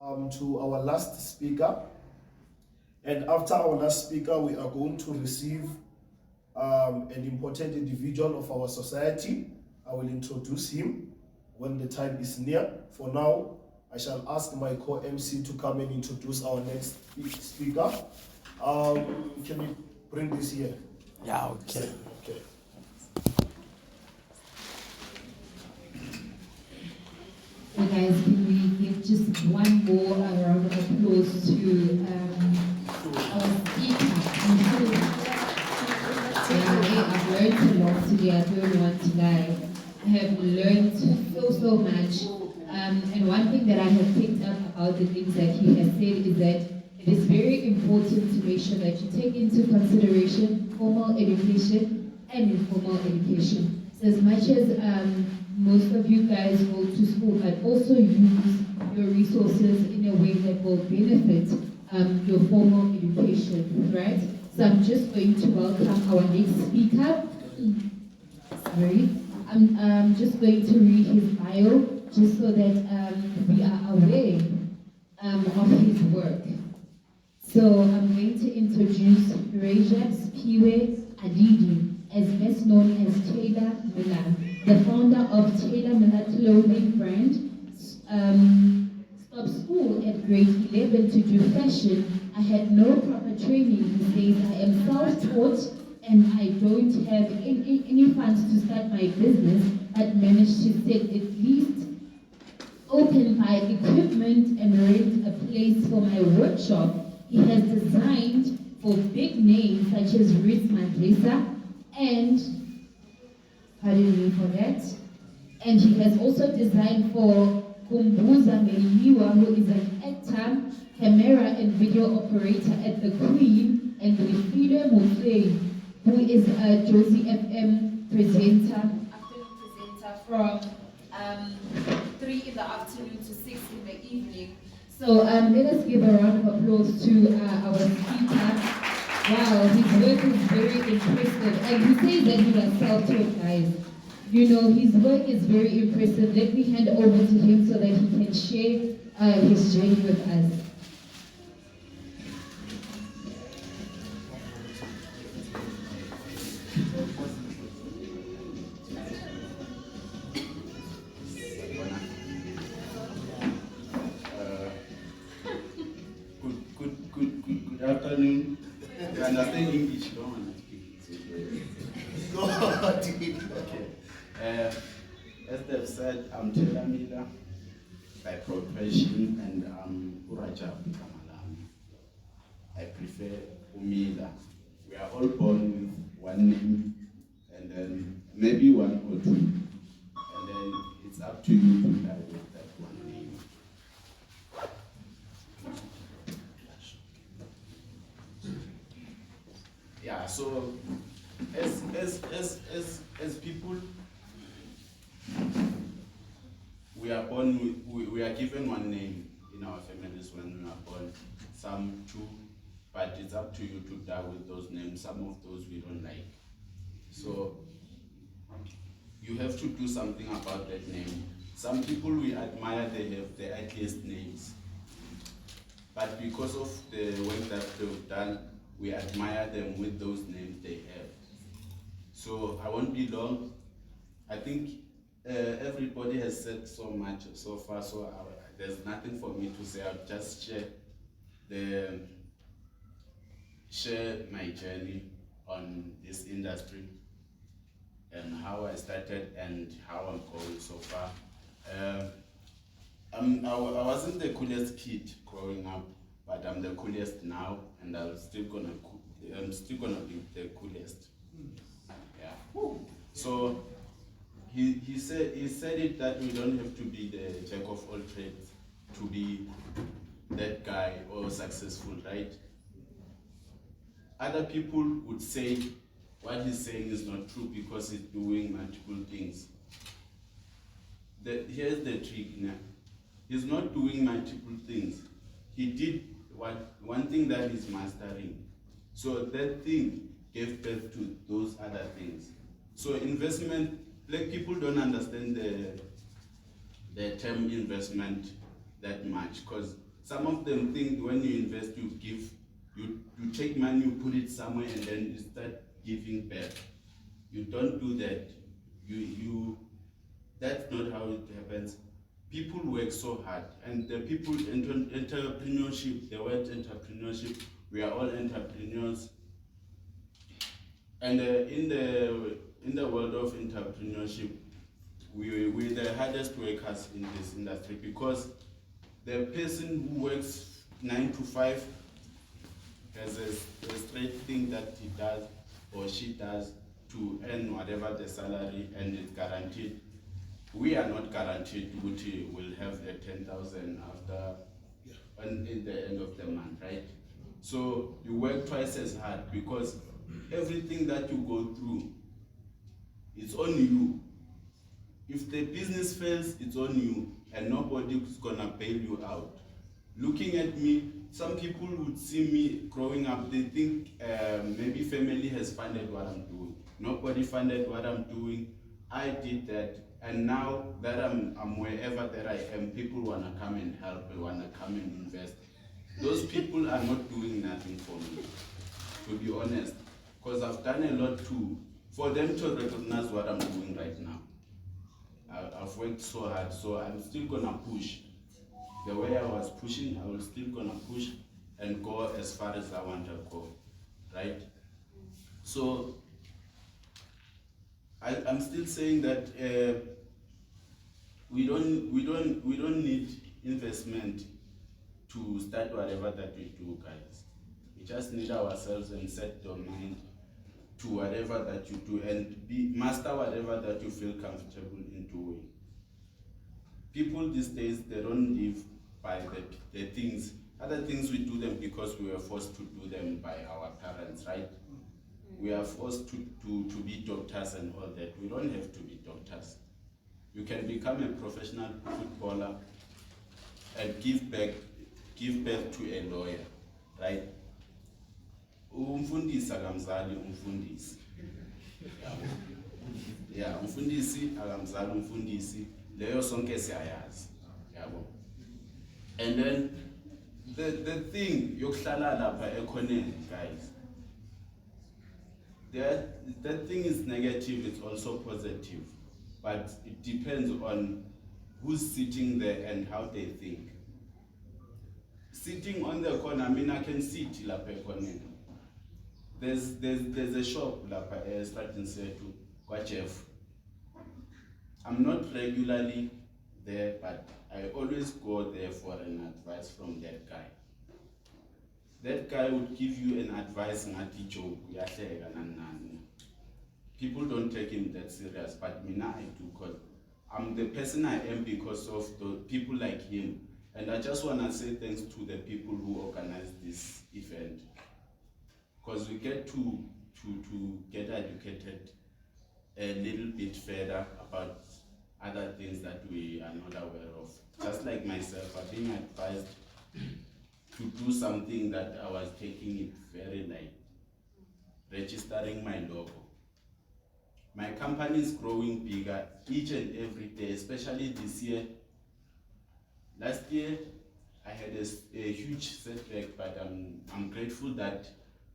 To our last speaker. And after our last speaker, we are going to receive an important individual of our society. I will introduce him when the time is near. For now, I shall ask my co-MC to come and introduce our next speaker. Can you bring this here? Yeah, okay. Okay. So guys, can we give just one more round of applause to our speaker? I've learned a lot today. I don't want to lie. I have learned so much. And one thing that I have picked up about the things that he has said is that it is very important to make sure that you take into consideration formal education and informal education. So as much as most of you guys go to school, but also use your resources in a way that will benefit your formal education, right? So I'm just going to welcome our next speaker. Sorry. I'm just going to read his bio, just so that we are aware of his work. So I'm going to introduce Rajat Piwe Adidi, as best known as Tailor Milla, the founder of Tailor Milla clothing brand. Stopped school at grade 11 to do fashion. I had no proper training. He says I am self-taught and I don't have any funds to start my business, but managed to set at least open my equipment and rent a place for my workshop. He has designed for big names such as Ritz Mandresa and, pardon me for that, and he has also designed for Kumbuza Meliwa, who is an actor, camera and video operator at The Queen, and Wifile Mufei, who is a Josie FM presenter, afternoon presenter from 3 in the afternoon to 6 in the evening. So let us give a round of applause to our speaker. Wow, his work is very impressive. And he says that he was self-taught, guys. You know, his work is very impressive. Let me hand over to him so that he can share his journey with us. Good afternoon. You understand English? You don't want to speak. Go ahead. Okay. As they've said, I'm Tailor Milla by profession, and I'm Uraja Kamalami. I prefer Umila. We are all born with one name, and then maybe one or two, and then it's up to you to die with that one name. Yeah, so as people, we are born we are given one name in our families when we are born, some two, but it's up to you to die with those names. Some of those we don't like. So you have to do something about that name. Some people we admire, they have the ugliest names. But because of the work that they've done, we admire them with those names they have. So I won't be long. I think everybody has said so much so far, so there's nothing for me to say. I'll just share my journey on this industry and how I started and how I'm going so far. I wasn't the coolest kid growing up, but I'm the coolest now, and I'm still gonna be the coolest. Yeah. So he said it that we don't have to be the jack of all trades to be that guy or successful, right? Other people would say what he's saying is not true because he's doing multiple things. Here's the trick now. He's not doing multiple things. He did one thing that he's mastering. So that thing gave birth to those other things. So investment, like people don't understand the term investment that much, because Some of them think when you invest, you take money, you put it somewhere, and then you start giving back. You don't do that. That's not how it happens. People work so hard, and the people in entrepreneurship, the word entrepreneurship, we are all entrepreneurs. And in the world of entrepreneurship, we're the hardest workers in this industry, because the person who works 9 to 5 has a straight thing that he does or she does to earn whatever the salary, and it's guaranteed. We are not guaranteed which will have the 10,000 after in the end of the month, right? So you work twice as hard, because everything that you go through, it's on you. If the business fails, it's on you, and nobody is gonna bail you out. Looking at me, some people would see me growing up, they think maybe family has funded what I'm doing. Nobody funded what I'm doing. I did that, and now that I'm wherever that I am, people wanna come and help, they wanna come and invest. Those people are not doing nothing for me, to be honest, because I've done a lot for them to recognize what I'm doing right now. I've worked so hard, so I'm still gonna push. The way I was pushing, I will still gonna push and go as far as I want to go, right? So I'm still saying that we don't need investment to start whatever that we do, guys. We just need ourselves and set your mind to whatever that you do, and master whatever that you feel comfortable in doing. People these days, they don't live by the things. Other things we do them because we were forced to do them by our parents, right? We are forced to be doctors and all that. We don't have to be doctors. You can become a professional footballer and give birth to a lawyer, right? Umfundisi akamzali umfundisi. Yeah, umfundisi akamzali umfundisi. Leyo sonke siyayazi. Yabo. And then the thing yokuhlala lapha ekhoneni, guys. That thing is negative, it's also positive. But it depends on who's sitting there and how they think. Sitting on the corner, I mean, I can sit lapha ekhoneni. There's a shop lapha Stratton Setu, kwa Jeff. I'm not regularly there, but I always go there for an advice from that guy. That guy would give you an advice ngati joke, uyahleka nani. People don't take him that serious, but mina I do, because I'm the person I am because of the people like him. And I just want to say thanks to the people who organized this event, because we get to get educated a little bit further about other things that we are not aware of. Just like myself, I've been advised to do something that I was taking it very light, registering my logo. My company is growing bigger each and every day, especially this year. Last year, I had a huge setback, but I'm grateful that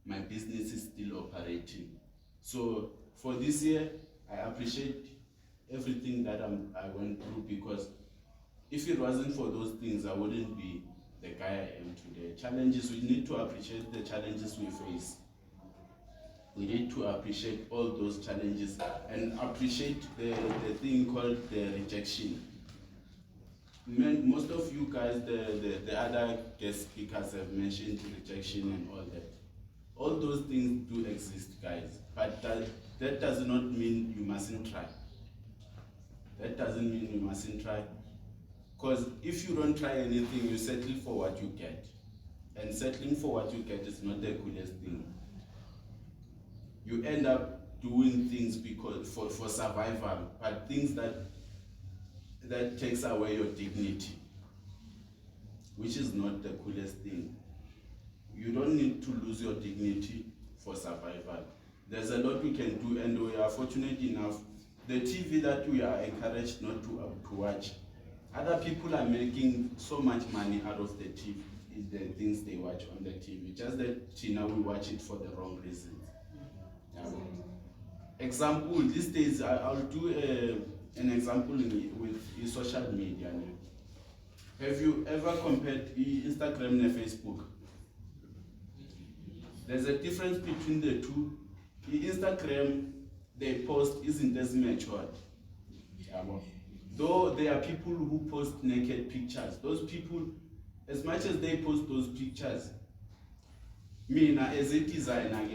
my business is still operating. So for this year, I appreciate everything that I went through, because if it wasn't for those things, I wouldn't be the guy I am today. Challenges, we need to appreciate the challenges we face. We need to appreciate all those challenges and appreciate the thing called the rejection. Most of you guys, the other guest speakers have mentioned rejection and all that. All those things do exist, guys, but that does not mean you mustn't try. That doesn't mean you mustn't try, because if you don't try anything, you settle for what you get. And settling for what you get is not the coolest thing. You end up doing things because for survival, but things that takes away your dignity, which is not the coolest thing. You don't need to lose your dignity for survival. There's a lot we can do, and we are fortunate enough. The TV that we are encouraged not to watch, Other people are making so much money out of the TV, the things they watch on the TV. Just that Tina, we watch it for the wrong reasons. Yeah. Example, these days I'll do an example with social media. Have you ever compared Instagram and Facebook? There's a difference between the two. Instagram, the post isn't as matured. Though there are people who post naked pictures. Those people, as much as they post those pictures, me as a designer,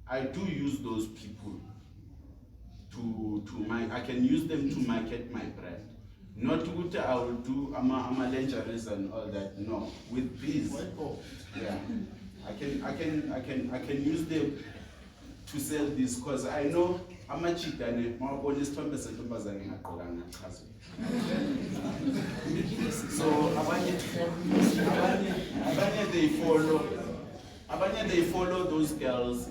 I do use those people I can use them to market my brand. Not what I will do, I'm a lingeries and all that. No, with these, yeah, I can use them to sell this because I know I'm a cheat and my bonus 20% so abanye they follow those girls.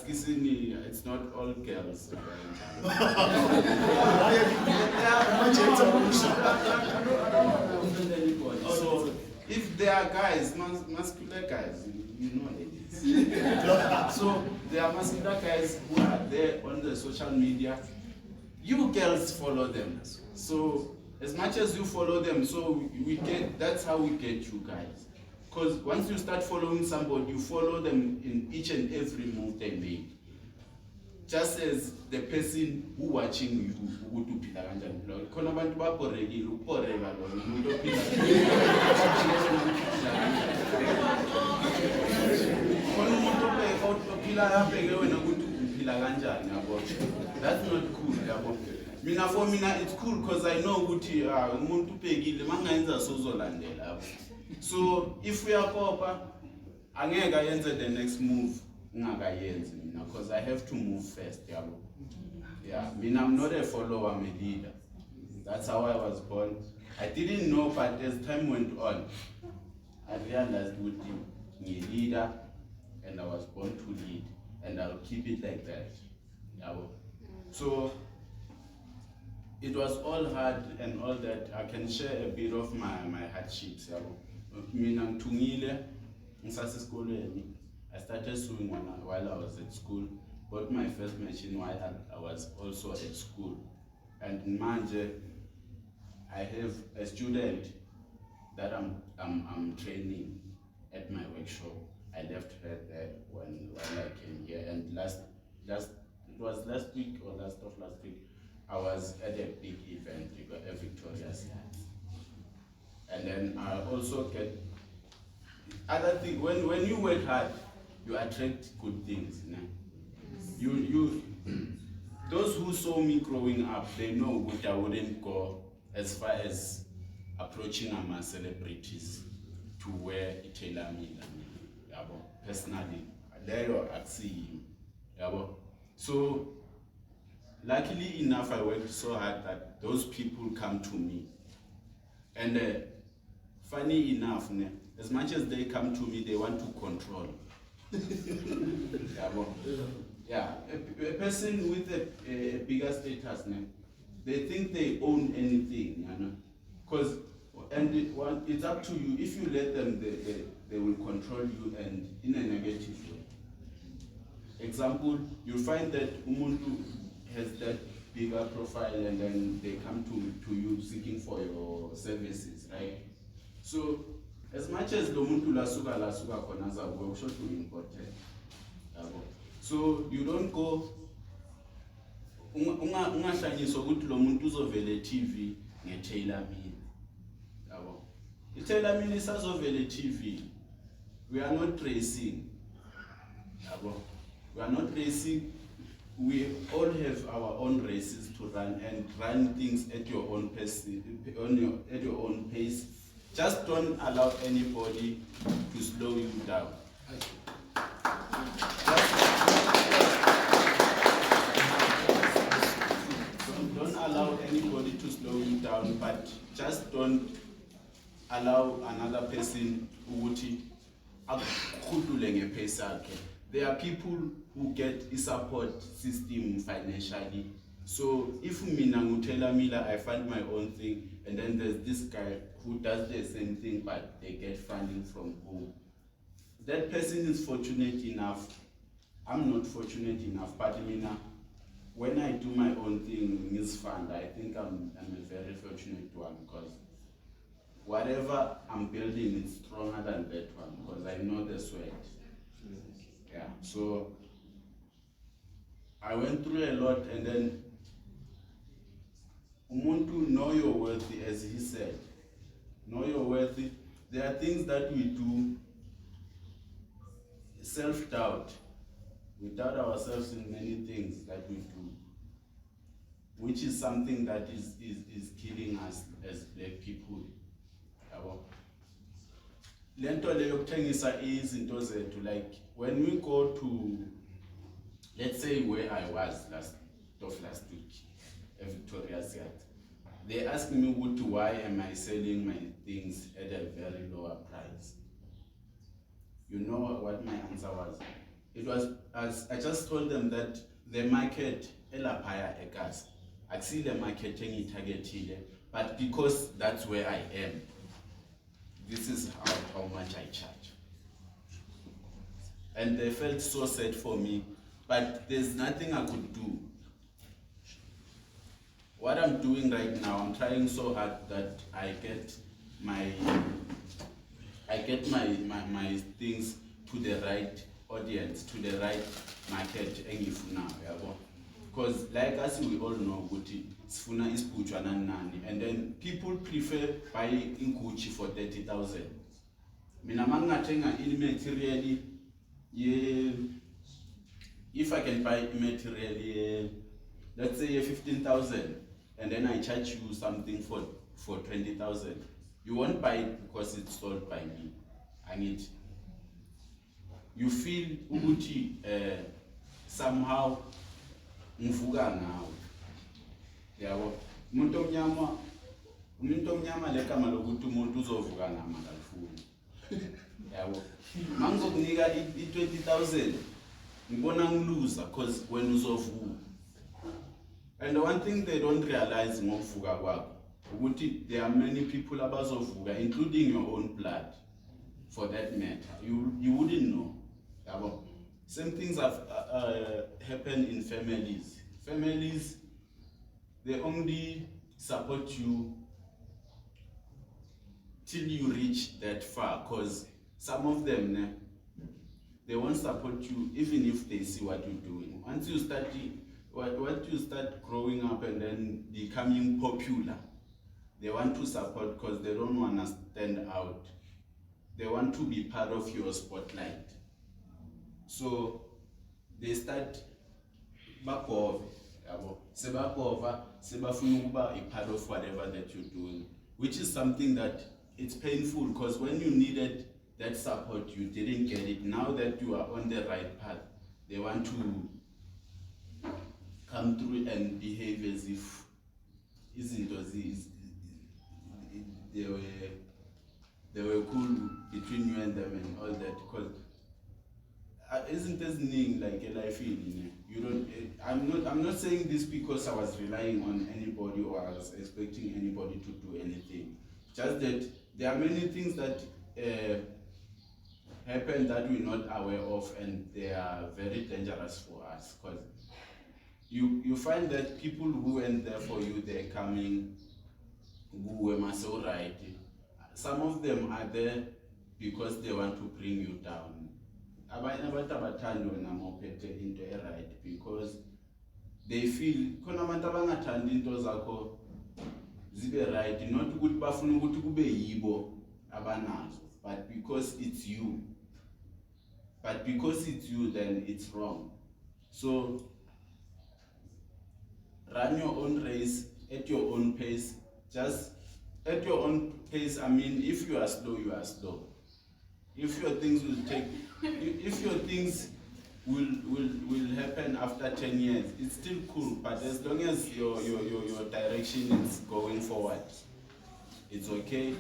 It's not all girls. So if they are guys, muscular guys, you know ladies. So there are muscular guys who are there on the social media. You girls follow them. So as much as you follow them, so that's how we get you guys. Because once you start following somebody, you follow them in each and every move they make. Just as the person who watching you, who do phila kanjani lo. Khona abantu baborekile ukuboreka lo umuntu ophila. Khona umuntu ophila abheke wena ukuthi uphila kanjani yabo. That's not cool yabo. Mina for mina it's cool because I know ukuthi umuntu ubhekile mangayenza sozolandela yabo. So if we are proper, angeke ayenze the next move ngakayenzi mina because I have to move first yabo. Yeah, I mean I'm not a follower, I'm a leader. That's how I was born. I didn't know, but as time went on, I realized with I'm a leader and I was born to lead and I'll keep it like that. Yabo. So it was all hard and all that. I can share a bit of my hardships. Mina ngithungile ngisasesikolweni. I started sewing while I was at school. Bought my first machine while I was also at school. And in manje, I have a student that I'm training at my workshop. I left her there while I came here. And it was last week or last week, I was at a big event, a Victoria's. And then I also get other things. When you work hard, you attract good things. You those who saw me growing up, they know that I wouldn't go as far as approaching my celebrities to wear a Tailor Milla. Personally, there I see him. So luckily enough, I worked so hard that those people come to me. And funny enough, as much as they come to me, they want to control. Yeah, a person with a bigger status, they think they own anything, because it's up to you. If you let them, they will control you and in a negative way. Example, you find that umuntu has that bigger profile and then they come to you seeking for your services, right? So as much as the umuntu lasuka khona zawo should be important. So you don't go ungahlanyiswa ukuthi lo muntu uzovela TV ngeTailor Milla. Yabo. iTailor Milla isazovela TV. We are not racing. Yabo. We are not racing. We all have our own races to run and run things at your own pace. At your own pace. Just don't allow anybody to slow you down. Don't allow anybody to slow you down, but just don't allow another person ukuthi akukhudule ngepace yakhe. There are people who get a support system financially So if mina Tailor Milla, I find my own thing, and then there's this guy who does the same thing, but they get funding from home. That person is fortunate enough. I'm not fortunate enough, but mina, when I do my own thing, Miss Fund, I think I'm a very fortunate one, because whatever I'm building is stronger than that one, because I know the sweat. Yeah, so I went through a lot, and then umuntu, know your worth, as he said. Know your worth. There are things that we do, self-doubt. We doubt ourselves in many things that we do, which is something that is killing us as black people. Lento leyo kuthengisa izinto zethu, like when we go to, let's say where I was last week, Victoria's Yard, they asked me why am I selling my things at a very lower price. You know what my answer was? It was, as I just told them, that the market elapaya egas, I see the market targeted, but because that's where I am, this is how much I charge. And they felt so sad for me, but there's nothing I could do. What I'm doing right now, I'm trying so hard that I get my things to the right audience, to the right market engifuna, because like us we all know ukuthi sifuna isibhutshwa nani, and then people prefer buying in Gucci for 30,000. Mina mangathenga material if I can buy material let's say 15,000, and then I charge you something for 20,000, you won't buy it because it's sold by me. I need. You feel ukuthi somehow ngivuka ngawe. Yabo. Umuntu omnyama lekama lokuthi umuntu uzovuka nama kalifuni. Yabo. Mangizokunika i20,000 ngibona ngiluza, because when uzovuka. And the one thing they don't realize ngokuvuka kwakho ukuthi there are many people abazovuka, including your own blood, for that matter. You wouldn't know. Same things have happened in families. Families, they only support you till you reach that far, because some of them, they won't support you even if they see what you're doing. Once you start growing up and then becoming popular, they want to support because they don't want to stand out. They want to be part of your spotlight. So they start bakova, sebakova, sebafuna ukuba a part of whatever that you're doing, which is something that it's painful, because when you needed that support, you didn't get it. Now that you are on the right path, they want to come through and behave as if they were cool between you and them and all that, because isn't this thing like a life in you don't. I'm not saying this because I was relying on anybody or I was expecting anybody to do anything. Just that there are many things that happen that we're not aware of, and they are very dangerous for us, because you find that people who went there for you, they're coming, who were so right. Some of them are there because they want to bring you down. Because they feel khona abantu abangathandi into zakho zibe right, not ukuthi bafuna ukuthi kube yibo abanazo, but because it's you. But because it's you, then it's wrong. So run your own race at your own pace. Just at your own pace. I mean, if you are slow, you are slow. If your things will take, if your things will happen after 10 years, it's still cool. But as long as your direction is going forward, it's okay.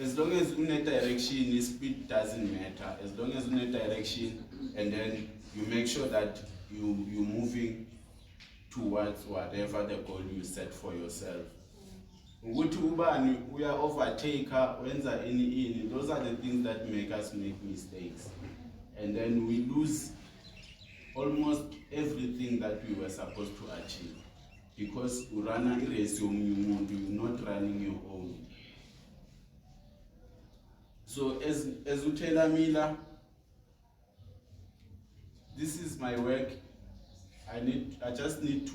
As long as in a direction, speed doesn't matter. As long as in a direction, and then you make sure that you're moving towards whatever the goal you set for yourself. Ukuthi ubani uya overtaker wenza ini, those are the things that make us make mistakes, and then we lose almost everything that we were supposed to achieve because you run a race, you're not running your own. So as Tailor Milla, this is my work. I just needed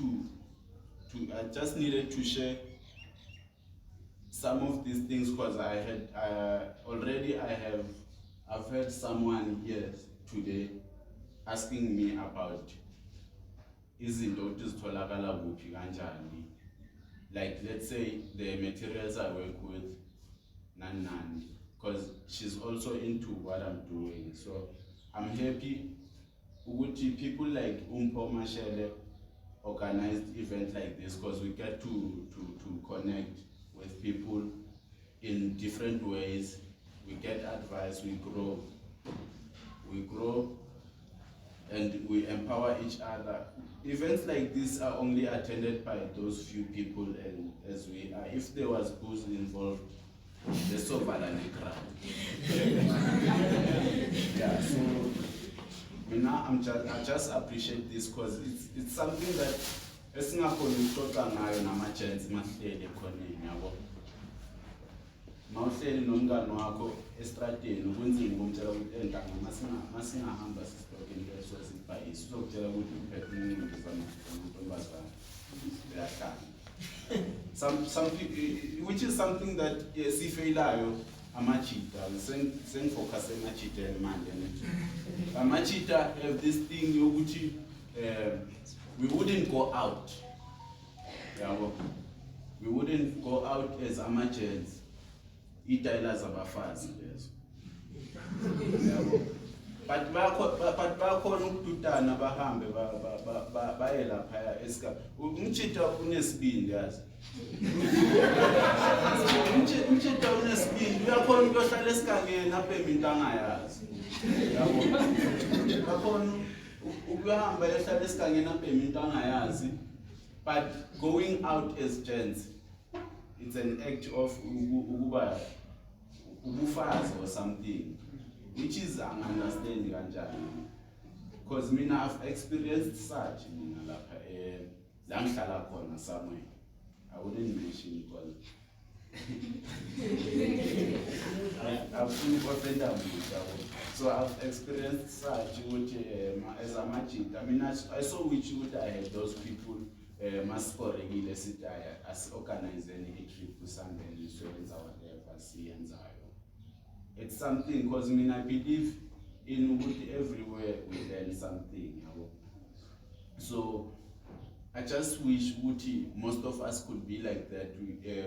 to share some of these things because I've heard someone here today asking me about izinto ezitholakala kuphi kanjani, like let's say the materials I work with nani, because she's also into what I'm doing. So I'm happy ukuthi people like Mashele organized event like this because we get to connect with people in different ways. We get advice, we grow, and we empower each other. Events like this are only attended by those few people, and as we are, if there was booze involved, there's so crowd. Yeah, so I just appreciate this because it's something that esingakhona ukuxoxa ngayo nama-gents mahleli ekhoneni yabo. Mawuhleli nomngani wakho estradeni kunzima ukumtshela ukuthi entanga masingahamba sisitokeni leso sibhayisi uzokutshela ukuthi uphethe umuntu zamantombazana uyahlala. Some people, which is something that sifeyilayo amachita sengifocus emachita manje. Amachita have this thing yokuthi we wouldn't go out. We wouldn't go out as amagents. Itailors abafazi lezo. But bakhona ukududana bahambe baye lapha eska. Umchita unesibindi yazi. Umchita unesibindi uyakhona ukuyohlala esikangeni apha emintanga yazi. Yabo. Bakhona ukuhamba ehlala esikangeni apha emintanga yazi. But going out as gents, it's an act of ubufazi or something, which is an understanding kanjani. Because mina I've experienced such mina lapha la ngihlala khona somewhere. I wouldn't mention because I've been offended. So I've experienced such as a machine. I mean, I saw which would I had those people masikorekile sithi as-organize i-trip kuSunday insurance whatever siyenzayo. It's something because I believe in ukuthi everywhere we learn something. So I just wish ukuthi most of us could be like that.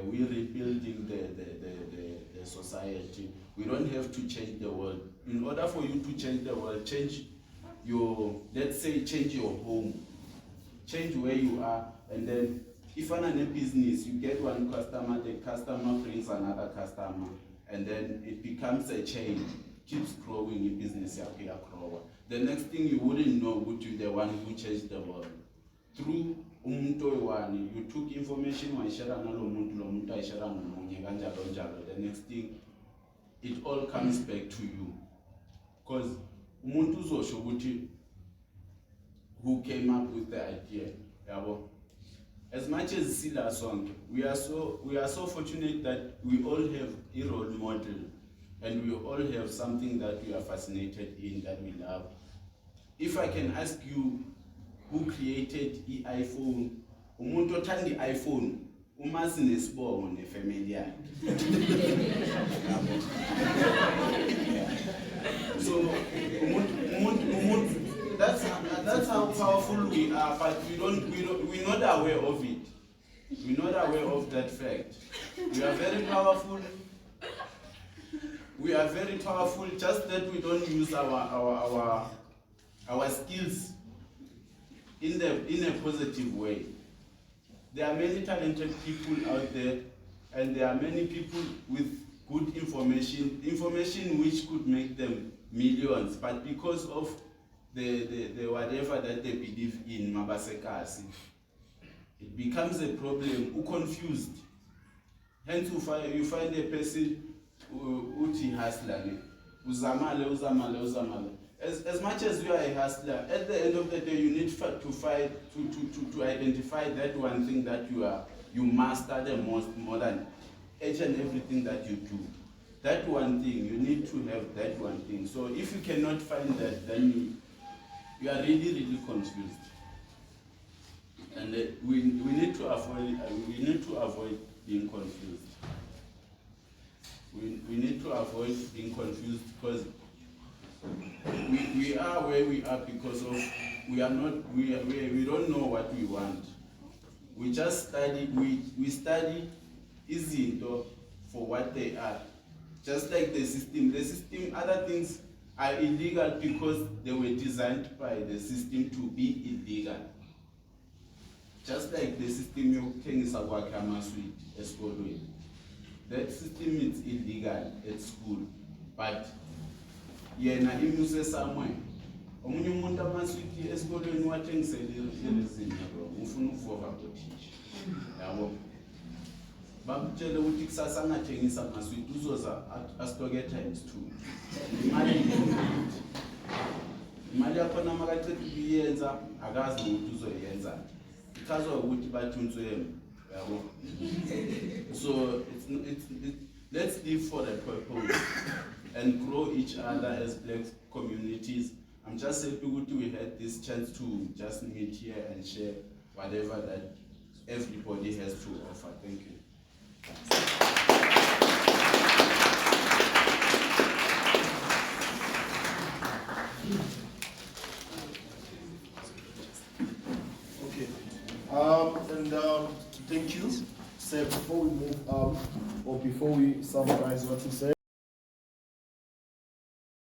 We're rebuilding the society. We don't have to change the world. In order for you to change the world, change your, let's say, change your home. Change where you are, and then if you're in a business, you get one customer, the customer brings another customer, and then it becomes a chain, keeps growing in business. The next thing you wouldn't know would be the one who changed the world. Through you took information, the next thing, it all comes back to you. Because who came up with the idea. As much as Sila song, we are so fortunate that we all have a role model, and we all have something that we are fascinated in, that we love. If I can ask you, who created the iPhone? Umuntu othanda iPhone, umazi nesibongo nefamily yakhe. So that's how powerful we are, but we're not aware of it. We're not aware of that fact. We are very powerful. We are very powerful, just that we don't use our skills in a positive way. There are many talented people out there, and there are many people with good information which could make them millions, but because of the whatever that they believe in, mabasekasi, it becomes a problem, confused. Hence you find a person uthi hustler, uzamale. As much as you are a hustler, at the end of the day you need to identify that one thing that you master the most, more than each and everything that you do. That one thing, you need to have that one thing. So if you cannot find that, then you are really confused. And we need to avoid being confused. We need to avoid being confused because we are where we are because of we don't know what we want. We just study, we study izinto for what they are. Just like the system, other things are illegal because they were designed by the system to be illegal. Just like the system yokuthengisa kwakhe amaswidi esikolweni. That system is illegal at school, but yena imuse somewhere. Omunye umuntu amaswidi esikolweni wathengisele lezinto bro, ufuna ukuvova kothisha. Yabo. Bamtshele ukuthi kusasa angathengisa amaswidi uzoza astoke times 2. Imali yakhona makaqeda ukuyenza akazi ukuthi uzoyenza. Ichazwa ukuthi bathuntswe yabo. So let's live for the purpose and grow each other as black communities. I'm just happy we had this chance to just meet here and share whatever that everybody has to offer. Thank you. Okay. Thank you. So before we move or before we summarize what you said.